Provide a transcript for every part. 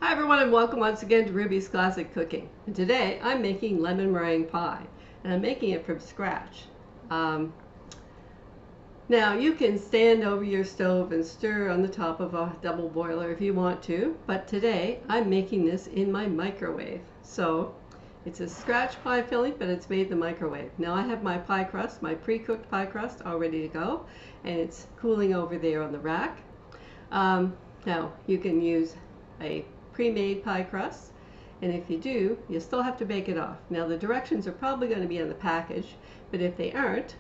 Hi everyone, and welcome once again to Ruby's Classic Cooking. And today I'm making lemon meringue pie, and I'm making it from scratch. Now you can stand over your stove and stir on the top of a double boiler if you want to, but today I'm making this in my microwave. So it's a scratch pie filling, but it's made in the microwave. Now I have my pie crust, my pre-cooked pie crust, all ready to go, and it's cooling over there on the rack. Now you can use a pre-made pie crust, and if you do, you still have to bake it off. Now the directions are probably going to be on the package, but if they aren't,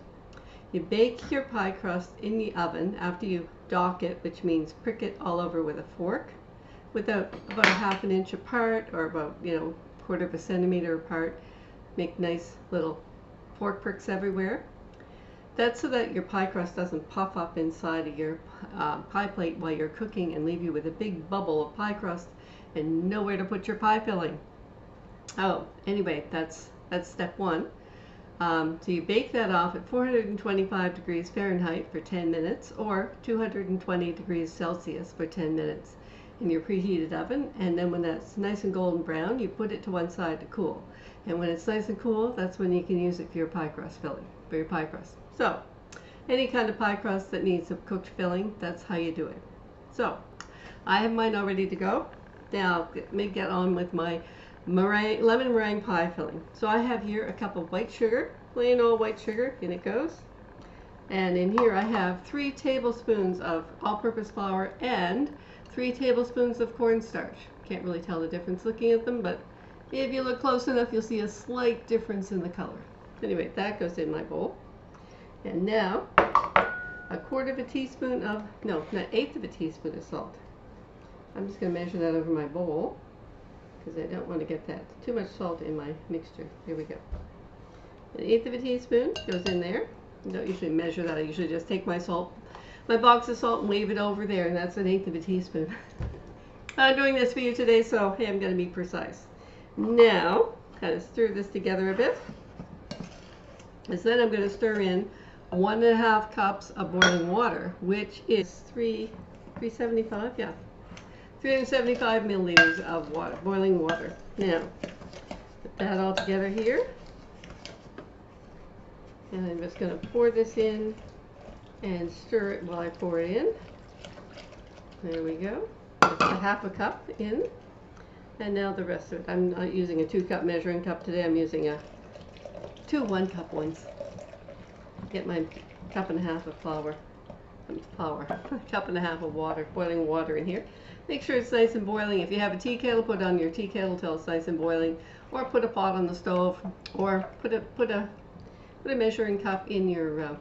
you bake your pie crust in the oven after you dock it, which means prick it all over with a fork, about a half an inch apart, or about quarter of a centimeter apart. Make nice little fork pricks everywhere. That's so that your pie crust doesn't puff up inside of your pie plate while you're cooking and leave you with a big bubble of pie crust and nowhere to put your pie filling. Oh, anyway, that's step one. So you bake that off at 425 degrees Fahrenheit for 10 minutes or 220 degrees Celsius for 10 minutes in your preheated oven, and then when that's nice and golden brown, you put it to one side to cool. And when it's nice and cool, that's when you can use it for your pie crust filling, for your pie crust. So any kind of pie crust that needs a cooked filling, that's how you do it. So I have mine all ready to go. Now let me get on with my lemon meringue pie filling. So I have here a cup of white sugar, plain old white sugar, in it goes. And in here I have 3 tablespoons of all-purpose flour and 3 tablespoons of cornstarch. Can't really tell the difference looking at them, but if you look close enough, you'll see a slight difference in the color. Anyway, that goes in my bowl. And now, a quarter of a teaspoon of, no, an eighth of a teaspoon of salt. I'm just going to measure that over my bowl because I don't want to get that too much salt in my mixture. Here we go. An eighth of a teaspoon goes in there. I don't usually measure that. I usually just take my box of salt and wave it over there, and that's an eighth of a teaspoon. I'm doing this for you today, so hey, I'm going to be precise. Now, kind of stir this together a bit. And then I'm going to stir in 1.5 cups of boiling water, which is 375, yeah. 375 milliliters of water, boiling water. Now, put that all together here. And I'm just going to pour this in and stir it while I pour it in. There we go. Just a half a cup in. And now the rest of it. I'm not using a 2-cup measuring cup today. I'm using 2 1-cup ones. Get my cup and a half of a cup and a half of water, boiling water in here. Make sure it's nice and boiling. If you have a tea kettle, put it on your tea kettle till it's nice and boiling, or put a pot on the stove, or put a measuring cup in your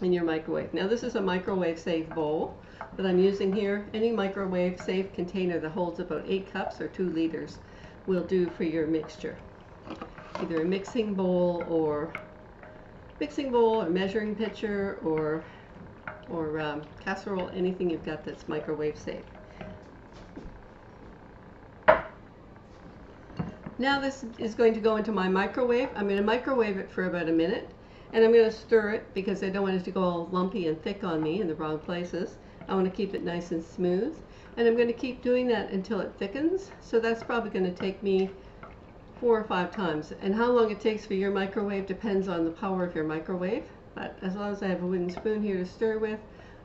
microwave. Now this is a microwave safe bowl that I'm using here. Any microwave safe container that holds about 8 cups or 2 liters will do for your mixture. Either a mixing bowl or measuring pitcher or casserole, anything you've got that's microwave safe. Now this is going to go into my microwave. I'm going to microwave it for about a minute, and I'm going to stir it because I don't want it to go all lumpy and thick on me in the wrong places. I want to keep it nice and smooth, and I'm going to keep doing that until it thickens. So that's probably going to take me 4 or 5 times. And how long it takes for your microwave depends on the power of your microwave. But as long as I have a wooden spoon here to stir with,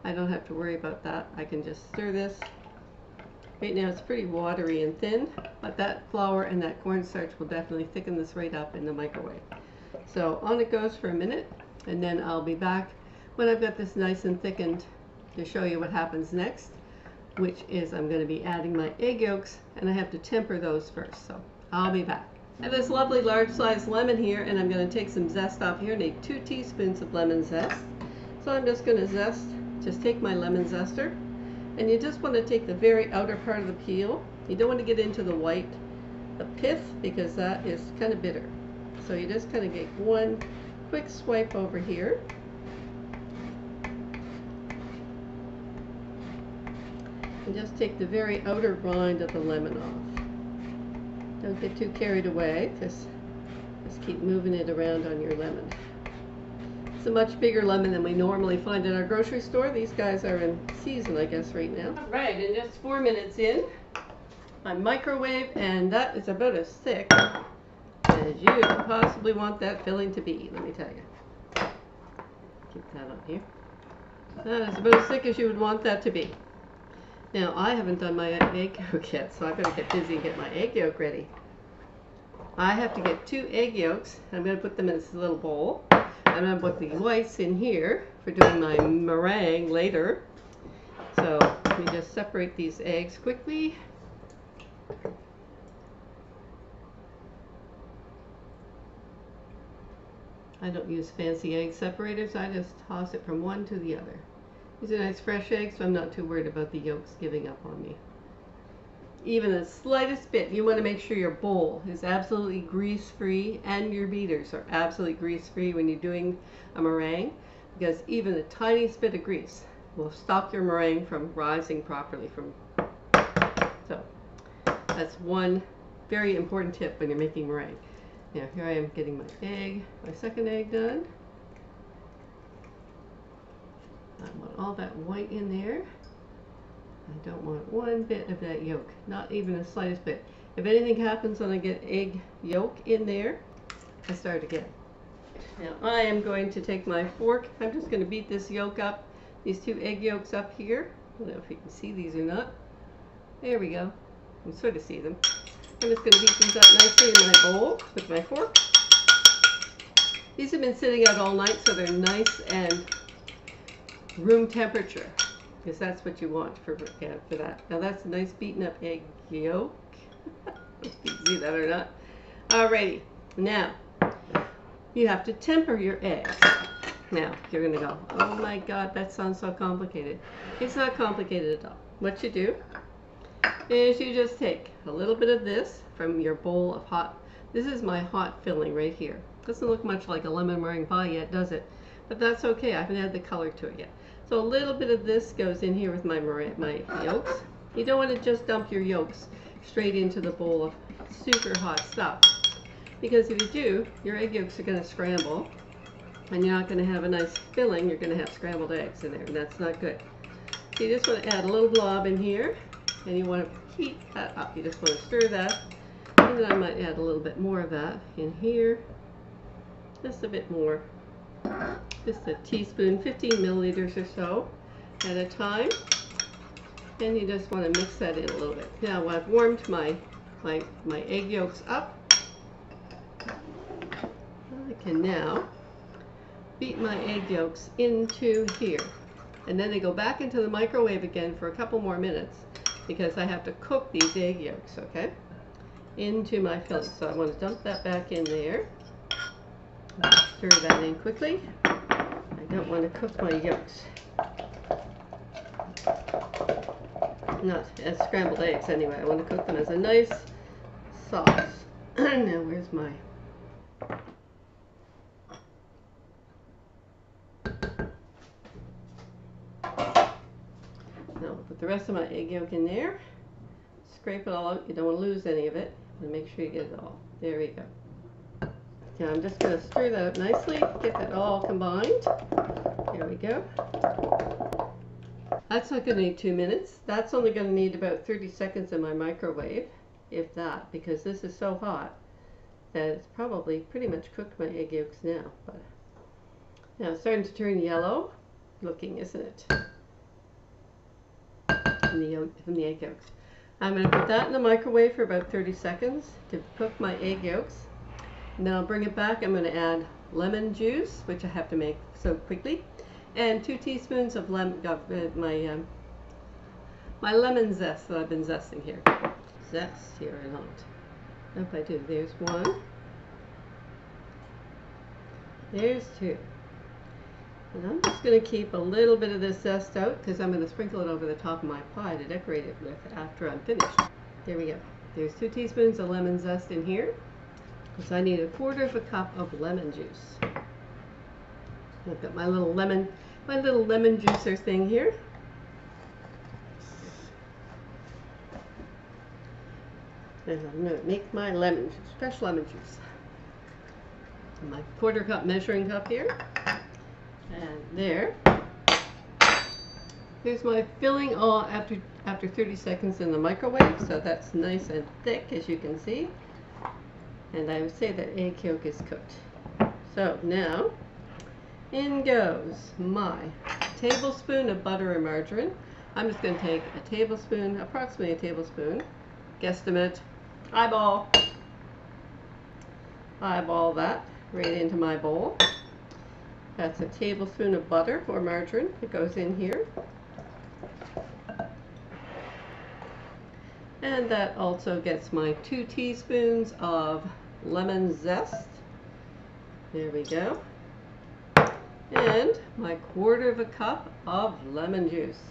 I don't have to worry about that. I can just stir this. Right now it's pretty watery and thin, but that flour and that cornstarch will definitely thicken this right up in the microwave. So on it goes for a minute, and then I'll be back when I've got this nice and thickened to show you what happens next, which is I'm going to be adding my egg yolks, and I have to temper those first. So I'll be back. I have this lovely large-sized lemon here, and I'm going to take some zest off here. I need 2 teaspoons of lemon zest. So I'm just going to just take my lemon zester, and you just want to take the very outer part of the peel. You don't want to get into the pith, because that is kind of bitter. So you just kind of get one quick swipe over here. And just take the very outer rind of the lemon off. Don't get too carried away. Just keep moving it around on your lemon. It's a much bigger lemon than we normally find at our grocery store. These guys are in season, I guess, right now. All right, and just 4 minutes in, my microwave, and that is about as thick as you could possibly want that filling to be, let me tell you. Keep that on here. That is about as thick as you would want that to be. Now, I haven't done my egg yolk yet, so I better get busy and get my egg yolk ready. I have to get 2 egg yolks. I'm going to put them in this little bowl. I'm going to put the whites in here for doing my meringue later. So let me just separate these eggs quickly. I don't use fancy egg separators. I just toss it from one to the other. These are nice fresh eggs, so I'm not too worried about the yolks giving up on me. Even the slightest bit, you want to make sure your bowl is absolutely grease-free and your beaters are absolutely grease-free when you're doing a meringue, because even the tiniest bit of grease will stop your meringue from rising properly. So that's one very important tip when you're making meringue. Now here I am getting my second egg done. I want all that white in there. I don't want one bit of that yolk, not even the slightest bit. If anything happens when I get egg yolk in there, I start again. Now I am going to take my fork. I'm just going to beat this yolk up, these 2 egg yolks up here. I don't know if you can see these or not. There we go. You can sort of see them. I'm just going to beat these up nicely in my bowl with my fork. These have been sitting out all night, so they're nice and room temperature, because that's what you want for that. Now that's a nice beaten up egg yolk. If you can see that or not. Alrighty, now you have to temper your eggs. Now you're going to go, oh my god, that sounds so complicated. It's not complicated at all. What you do is you just take a little bit of this from your bowl of hot. This is my hot filling right here. Doesn't look much like a lemon meringue pie yet, does it? But that's okay. I haven't added the color to it yet. So a little bit of this goes in here with my yolks. You don't want to just dump your yolks straight into the bowl of super hot stuff, because if you do, your egg yolks are going to scramble, and you're not going to have a nice filling. You're going to have scrambled eggs in there, and that's not good. So you just want to add a little blob in here, and you want to heat that up. You just want to stir that, and then I might add a little bit more of that in here, just a bit more. Just a teaspoon, 15 milliliters or so at a time. And you just want to mix that in a little bit. Now I've warmed my egg yolks up. I can now beat my egg yolks into here. And then they go back into the microwave again for a couple more minutes, because I have to cook these egg yolks, okay? Into my filling. So I want to dump that back in there. Stir that in quickly. I don't want to cook my yolks. Not as scrambled eggs anyway. I want to cook them as a nice sauce. Now where's my... Now I'll put the rest of my egg yolk in there. Scrape it all out. You don't want to lose any of it. And make sure you get it all. There we go. Now I'm just going to stir that up nicely, get that all combined. There we go. That's not going to need 2 minutes. That's only going to need about 30 seconds in my microwave, if that, because this is so hot that it's probably pretty much cooked my egg yolks now. But now it's starting to turn yellow looking, isn't it? From the egg yolks. I'm going to put that in the microwave for about 30 seconds to cook my egg yolks. And then I'll bring it back. I'm going to add lemon juice, which I have to make so quickly, and 2 teaspoons of my lemon zest that I've been zesting here. Zest here or not? I hope I do. There's 1. There's 2. And I'm just going to keep a little bit of this zest out, because I'm going to sprinkle it over the top of my pie to decorate it with after I'm finished. There we go. There's 2 teaspoons of lemon zest in here. So I need 1/4 cup of lemon juice. I've got my little lemon juicer thing here. And I'm going to make my lemon juice, fresh lemon juice. And my 1/4 cup measuring cup here. And there. Here's my filling all after 30 seconds in the microwave, so that's nice and thick as you can see. And I would say that egg yolk is cooked. So now, in goes my tablespoon of butter or margarine. I'm just going to take a tablespoon, approximately a tablespoon, guesstimate, eyeball that right into my bowl. That's a tablespoon of butter or margarine that goes in here. And that also gets my 2 teaspoons of lemon zest. There we go. And my 1/4 cup of lemon juice.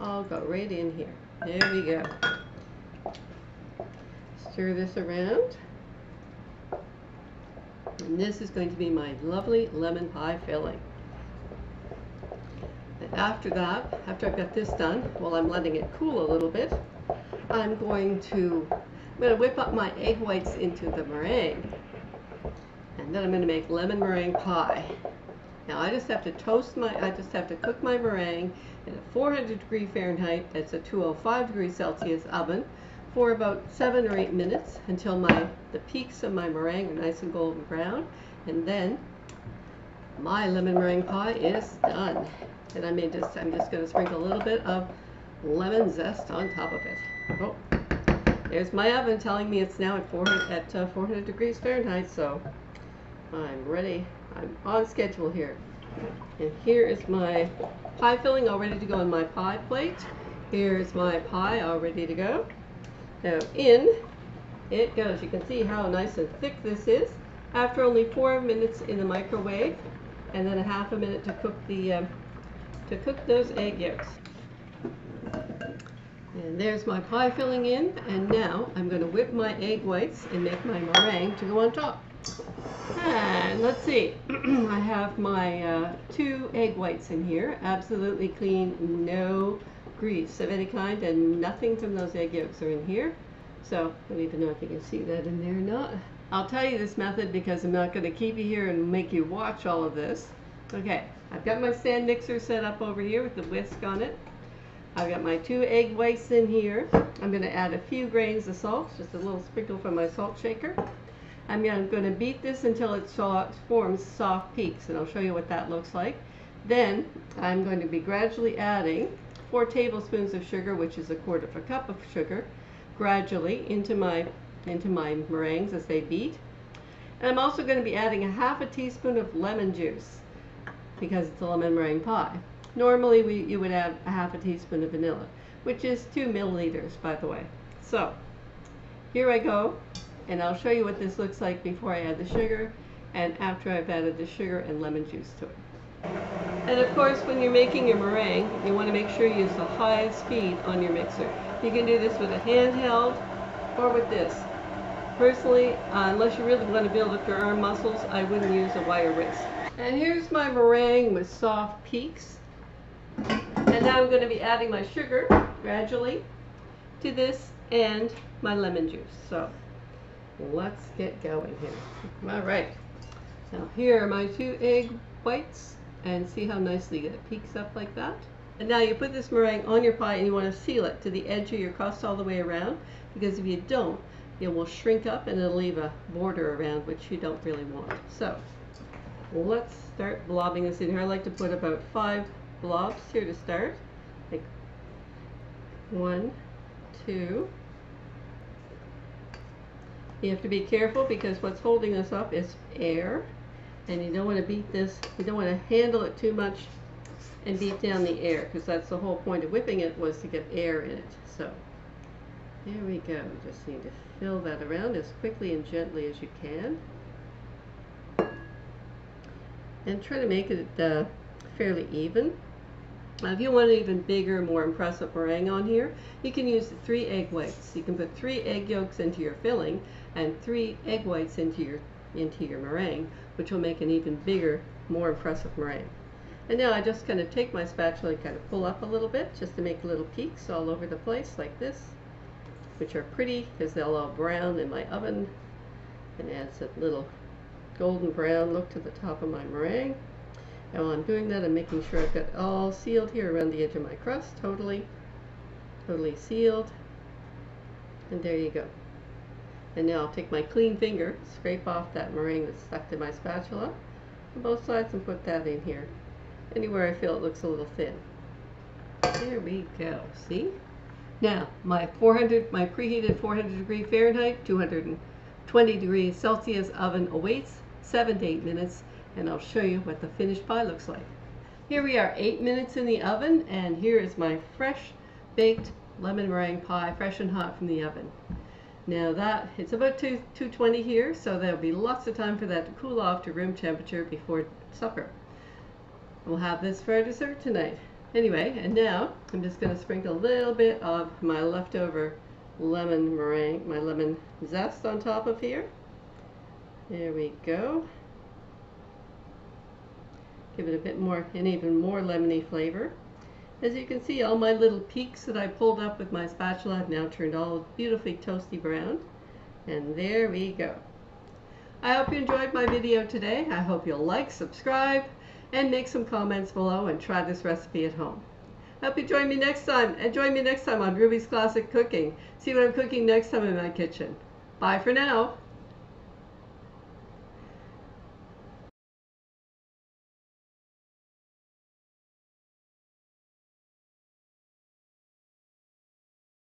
I'll go right in here. There we go. Stir this around. And this is going to be my lovely lemon pie filling. And after that, after I've got this done, while I'm letting it cool a little bit, I'm going to whip up my egg whites into the meringue. And then I'm going to make lemon meringue pie. Now I just have to cook my meringue in a 400-degree Fahrenheit, that's a 205-degree Celsius oven, for about 7 or 8 minutes until the peaks of my meringue are nice and golden brown. And then my lemon meringue pie is done. And I'm just going to sprinkle a little bit of lemon zest on top of it. Oh, there's my oven telling me it's now at 400 degrees Fahrenheit, so I'm ready. I'm on schedule here. And here is my pie filling all ready to go on my pie plate. Here's my pie all ready to go. Now in it goes. You can see how nice and thick this is. After only 4 minutes in the microwave, and then a half a minute to cook those egg yolks. And there's my pie filling in, and now I'm going to whip my egg whites and make my meringue to go on top. And let's see, I have my 2 egg whites in here, absolutely clean, no grease of any kind, and nothing from those egg yolks are in here. So I don't even know if you can see that in there or not. I'll tell you this method because I'm not going to keep you here and make you watch all of this. Okay, I've got my stand mixer set up over here with the whisk on it. I've got my 2 egg whites in here. I'm going to add a few grains of salt, just a little sprinkle from my salt shaker. I'm going to beat this until it forms soft peaks, and I'll show you what that looks like. Then I'm going to be gradually adding 4 tablespoons of sugar, which is a 1/4 cup of sugar, gradually into my meringues as they beat. And I'm also going to be adding a 1/2 teaspoon of lemon juice because it's a lemon meringue pie. Normally you would add a 1/2 teaspoon of vanilla, which is 2 milliliters, by the way. So here I go, and I'll show you what this looks like before I add the sugar and after I've added the sugar and lemon juice to it. And of course, when you're making your meringue, you want to make sure you use the highest speed on your mixer. You can do this with a handheld or with this. Personally, unless you really want to build up your arm muscles, I wouldn't use a wire whisk. And here's my meringue with soft peaks. And now I'm going to be adding my sugar gradually to this and my lemon juice. So let's get going here. All right. Now here are my 2 egg whites, and see how nicely it peaks up like that. And now you put this meringue on your pie and you want to seal it to the edge of your crust all the way around, because if you don't, it will shrink up and it'll leave a border around, which you don't really want. So let's start blobbing this in here. I like to put about 5 blobs here to start. Like 1, 2. You have to be careful because what's holding this up is air, and you don't want to beat this, you don't want to handle it too much and beat down the air, because that's the whole point of whipping it, was to get air in it. So there we go. You just need to fill that around as quickly and gently as you can, and try to make it fairly even. Now, if you want an even bigger, more impressive meringue on here, you can use 3 egg whites. You can put 3 egg yolks into your filling and 3 egg whites into your meringue, which will make an even bigger, more impressive meringue. And now I just kind of take my spatula and kind of pull up a little bit just to make little peaks all over the place like this, which are pretty because they'll all brown in my oven and adds a little golden brown look to the top of my meringue. And while I'm doing that, I'm making sure I've got it all sealed here around the edge of my crust, totally sealed. And there you go. And now I'll take my clean finger, scrape off that meringue that's stuck to my spatula on both sides and put that in here, anywhere I feel it looks a little thin. There we go, see? Now, my preheated 400 degree Fahrenheit, 220 degrees Celsius oven awaits 7 to 8 minutes, and I'll show you what the finished pie looks like. Here we are, 8 minutes in the oven, and here is my fresh baked lemon meringue pie, fresh and hot from the oven. Now it's about 220 here, so there'll be lots of time for that to cool off to room temperature before supper. We'll have this for our dessert tonight. Anyway, and now I'm just going to sprinkle a little bit of my leftover lemon meringue, my lemon zest on top of here. There we go. Give it a bit more, an even more lemony flavor. As you can see, all my little peaks that I pulled up with my spatula have now turned all beautifully toasty brown. And there we go. I hope you enjoyed my video today. I hope you'll like, subscribe, and make some comments below and try this recipe at home. I hope you join me next time, and join me next time on Ruby's Classic Cooking. See what I'm cooking next time in my kitchen. Bye for now.